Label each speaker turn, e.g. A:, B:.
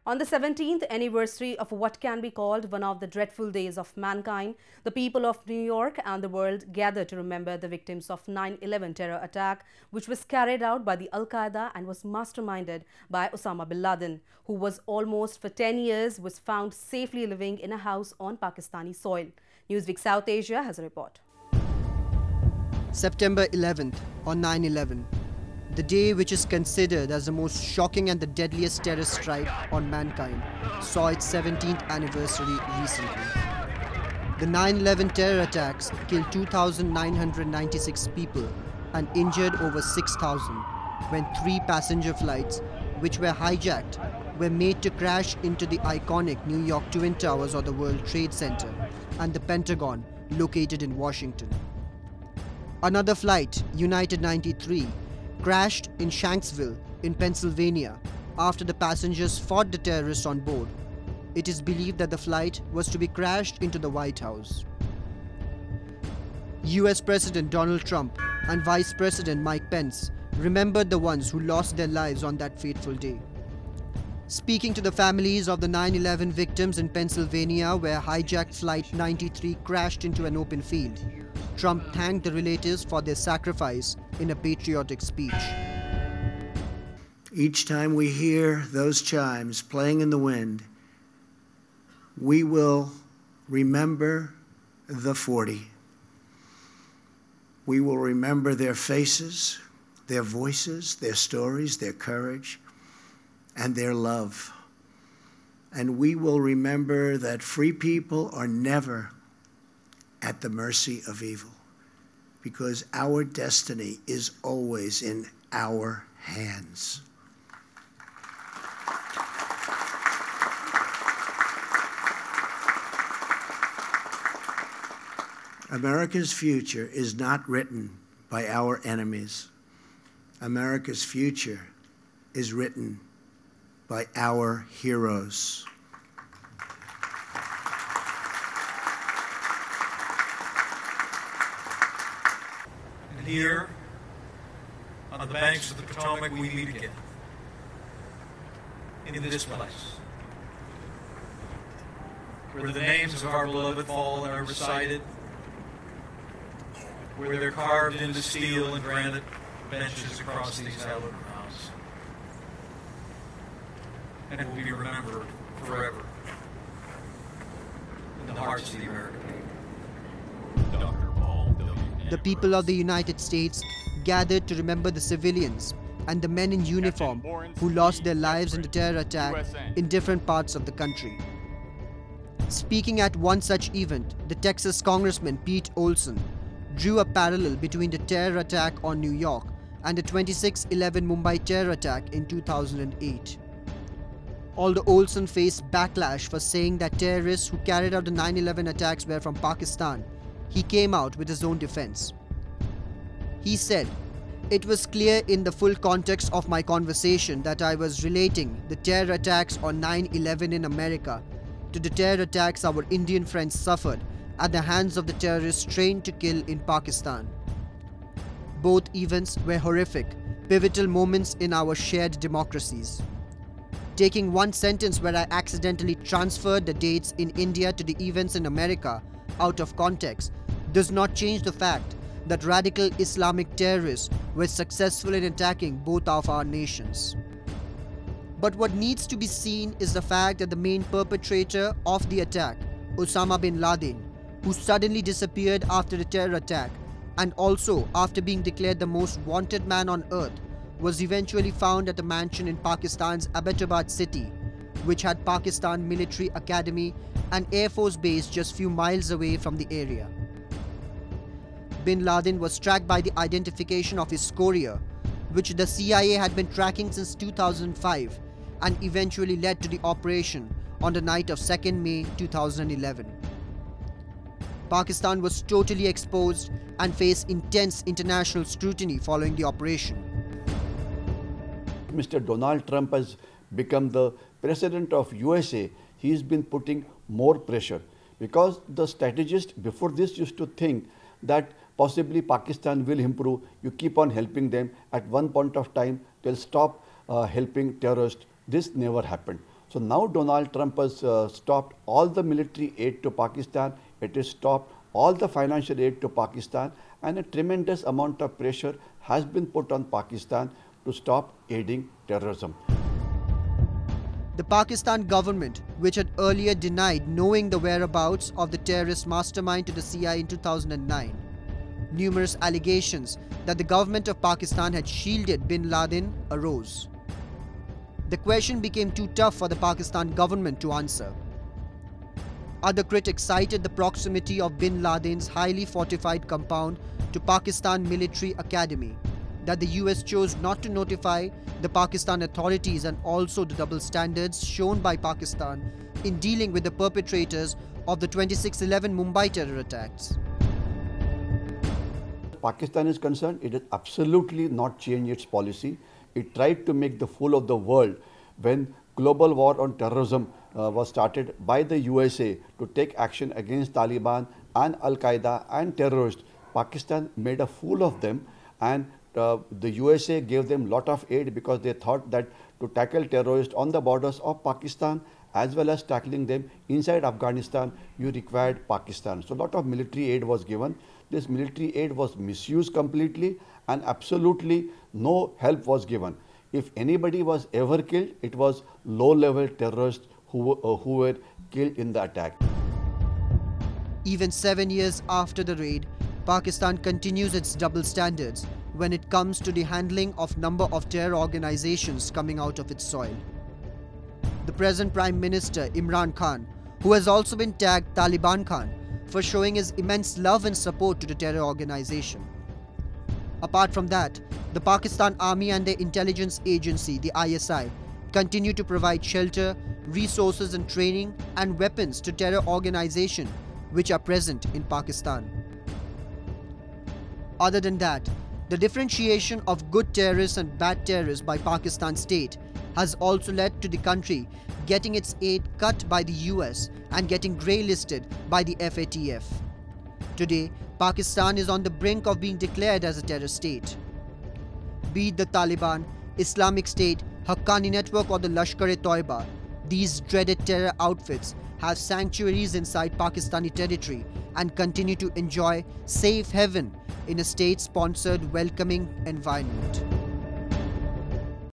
A: On the 17th anniversary of what can be called one of the dreadful days of mankind, the people of New York and the world gathered to remember the victims of 9/11 terror attack, which was carried out by the Al-Qaeda and was masterminded by Osama bin Laden, who was almost for 10 years was found safely living in a house on Pakistani soil. Newsweek South Asia has a report.
B: September 11th, or 9/11, the day which is considered as the most shocking and the deadliest terrorist strike on mankind, saw its 17th anniversary recently. The 9/11 terror attacks killed 2,996 people and injured over 6,000 when 3 passenger flights, which were hijacked, were made to crash into the iconic New York Twin Towers or the World Trade Center and the Pentagon located in Washington. Another flight, United 93, crashed in Shanksville in Pennsylvania after the passengers fought the terrorists on board. It is believed that the flight was to be crashed into the White House. US President Donald Trump and Vice President Mike Pence remembered the ones who lost their lives on that fateful day. Speaking to the families of the 9/11 victims in Pennsylvania, where hijacked Flight 93 crashed into an open field, Trump thanked the relatives for their sacrifice in a patriotic speech.
C: Each time we hear those chimes playing in the wind, we will remember the 40. We will remember their faces, their voices, their stories, their courage, and their love. And we will remember that free people are never at the mercy of evil, because our destiny is always in our hands. America's future is not written by our enemies. America's future is written by our heroes.
D: And here, on the banks of the Potomac, we meet again, in this place, where the names of our beloved fallen are recited, where they're carved into steel and granite benches across these hallowed grounds, and will be remembered forever in the hearts of the American people. Dr. Paul W.
B: The people of the United States gathered to remember the civilians and the men in uniform who lost their lives in the terror attack in different parts of the country. Speaking at one such event, the Texas Congressman Pete Olson drew a parallel between the terror attack on New York and the 26/11 Mumbai terror attack in 2008. Although Olson faced backlash for saying that terrorists who carried out the 9/11 attacks were from Pakistan, he came out with his own defense. He said, "It was clear in the full context of my conversation that I was relating the terror attacks on 9/11 in America to the terror attacks our Indian friends suffered at the hands of the terrorists trained to kill in Pakistan. Both events were horrific, pivotal moments in our shared democracies. Taking one sentence where I accidentally transferred the dates in India to the events in America out of context does not change the fact that radical Islamic terrorists were successful in attacking both of our nations. But what needs to be seen is the fact that the main perpetrator of the attack, Osama bin Laden, who suddenly disappeared after the terror attack and also after being declared the most wanted man on earth, was eventually found at a mansion in Pakistan's Abbottabad city, which had Pakistan Military Academy and Air Force Base just few miles away from the area. Bin Laden was tracked by the identification of his courier, which the CIA had been tracking since 2005 and eventually led to the operation on the night of 2nd May 2011. Pakistan was totally exposed and faced intense international scrutiny following the operation.
E: Mr. Donald Trump has become the president of USA. He's been putting more pressure because the strategists before this used to think that possibly Pakistan will improve. You keep on helping them. At one point of time, they'll stop helping terrorists. This never happened. So now Donald Trump has stopped all the military aid to Pakistan, it has stopped all the financial aid to Pakistan, and a tremendous amount of pressure has been put on Pakistan to stop aiding terrorism.
B: The Pakistan government, which had earlier denied knowing the whereabouts of the terrorist mastermind to the CIA in 2009, numerous allegations that the government of Pakistan had shielded bin Laden arose. The question became too tough for the Pakistan government to answer. Other critics cited the proximity of bin Laden's highly fortified compound to Pakistan Military Academy, that the US chose not to notify the Pakistan authorities, and also the double standards shown by Pakistan in dealing with the perpetrators of the 26/11 Mumbai terror attacks.
E: Pakistan is concerned, it has absolutely not changed its policy. It tried to make the fool of the world when global war on terrorism was started by the USA to take action against Taliban and Al-Qaeda and terrorists. Pakistan made a fool of them, and the USA gave them a lot of aid because they thought that to tackle terrorists on the borders of Pakistan as well as tackling them inside Afghanistan, you required Pakistan. So a lot of military aid was given. This military aid was misused completely, and absolutely no help was given. If anybody was ever killed, it was low-level terrorists who were killed in the attack.
B: Even 7 years after the raid, Pakistan continues its double standards when it comes to the handling of number of terror organizations coming out of its soil. The present Prime Minister Imran Khan, who has also been tagged Taliban Khan for showing his immense love and support to the terror organization. Apart from that, the Pakistan Army and their intelligence agency, the ISI, continue to provide shelter, resources and training and weapons to terror organizations which are present in Pakistan. Other than that, the differentiation of good terrorists and bad terrorists by Pakistan state has also led to the country getting its aid cut by the US and getting grey-listed by the FATF. Today, Pakistan is on the brink of being declared as a terror state. Be it the Taliban, Islamic State, Haqqani Network or the Lashkar-e-Taiba, these dreaded terror outfits have sanctuaries inside Pakistani territory and continue to enjoy safe haven in a state-sponsored welcoming environment.